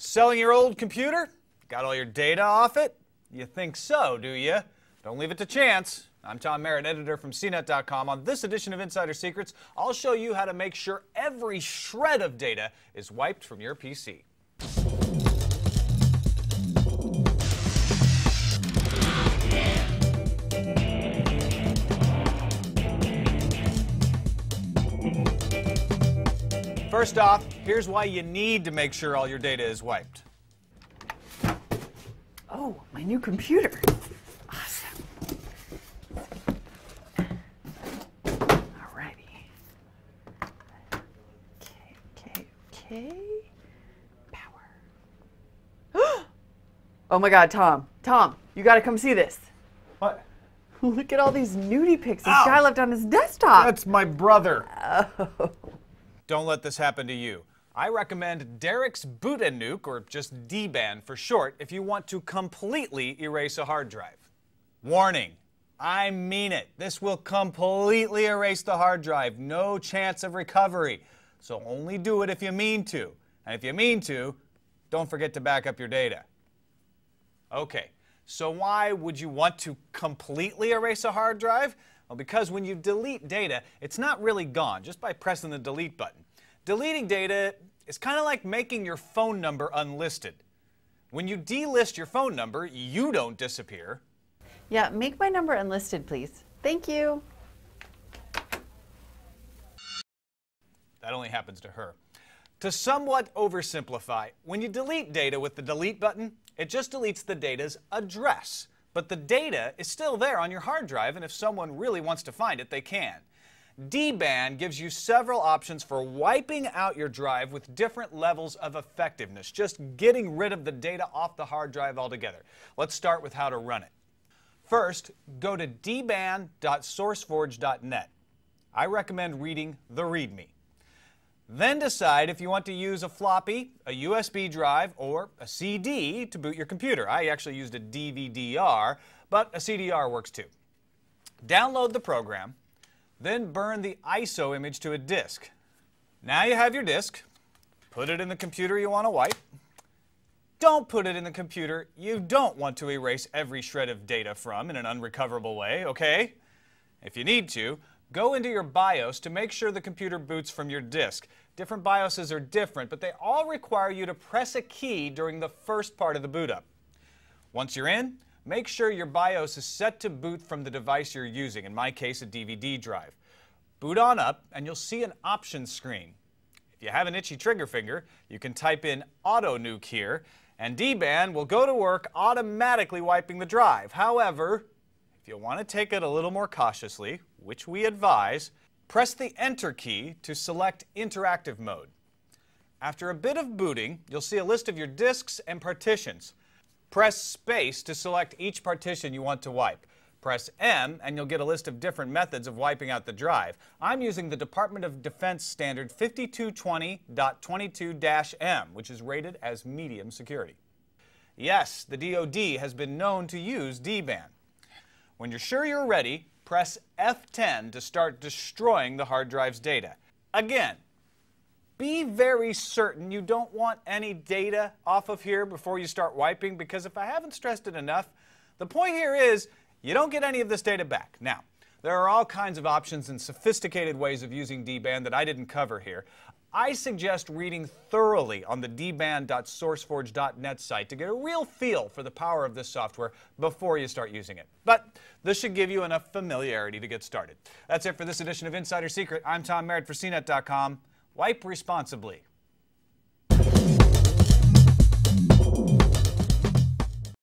Selling your old computer? Got all your data off it? You think so, do you? Don't leave it to chance. I'm Tom Merritt, editor from CNET.com. On this edition of Insider Secrets, I'll show you how to make sure every shred of data is wiped from your PC. First off, here's why you need to make sure all your data is wiped. Oh, my new computer. Awesome. Alrighty. Okay. Power. Oh my God, Tom, you gotta come see this. What? Look at all these nudie pics this guy left on his desktop. That's my brother. Oh. Don't let this happen to you. I recommend Derek's Boot and Nuke, or just DBAN for short, if you want to completely erase a hard drive. Warning, I mean it. This will completely erase the hard drive. No chance of recovery. So only do it if you mean to. And if you mean to, don't forget to back up your data. Okay, so why would you want to completely erase a hard drive? Well, because when you delete data, it's not really gone just by pressing the delete button. Deleting data is kind of like making your phone number unlisted. When you delist your phone number, you don't disappear. Yeah, make my number unlisted, please. Thank you. That only happens to her. To somewhat oversimplify, when you delete data with the delete button, it just deletes the data's address. But the data is still there on your hard drive, and if someone really wants to find it, they can. DBAN gives you several options for wiping out your drive with different levels of effectiveness, just getting rid of the data off the hard drive altogether. Let's start with how to run it. First, go to dban.sourceforge.net. I recommend reading the README. Then decide if you want to use a floppy, a USB drive, or a CD to boot your computer. I actually used a DVD-R, but a CDR works too. Download the program, then burn the ISO image to a disk. Now you have your disk. Put it in the computer you want to wipe. Don't put it in the computer you don't want to erase every shred of data from in an unrecoverable way, okay? If you need to, go into your BIOS to make sure the computer boots from your disk. Different BIOSes are different, but they all require you to press a key during the first part of the boot up. Once you're in, make sure your BIOS is set to boot from the device you're using, in my case a DVD drive. Boot on up and you'll see an options screen. If you have an itchy trigger finger, you can type in Auto Nuke here, and DBAN will go to work automatically wiping the drive. However, if you want to take it a little more cautiously, which we advise, press the Enter key to select Interactive Mode. After a bit of booting, you'll see a list of your disks and partitions. Press Space to select each partition you want to wipe. Press M and you'll get a list of different methods of wiping out the drive. I'm using the Department of Defense standard 5220.22-M, which is rated as medium security. Yes, the DoD has been known to use DBAN. When you're sure you're ready, press F10 to start destroying the hard drive's data. Again, be very certain you don't want any data off of here before you start wiping, because if I haven't stressed it enough, the point here is you don't get any of this data back. Now, there are all kinds of options and sophisticated ways of using DBAN that I didn't cover here. I suggest reading thoroughly on the dban.sourceforge.net site to get a real feel for the power of this software before you start using it. But this should give you enough familiarity to get started. That's it for this edition of Insider Secret. I'm Tom Merritt for CNET.com. Wipe responsibly.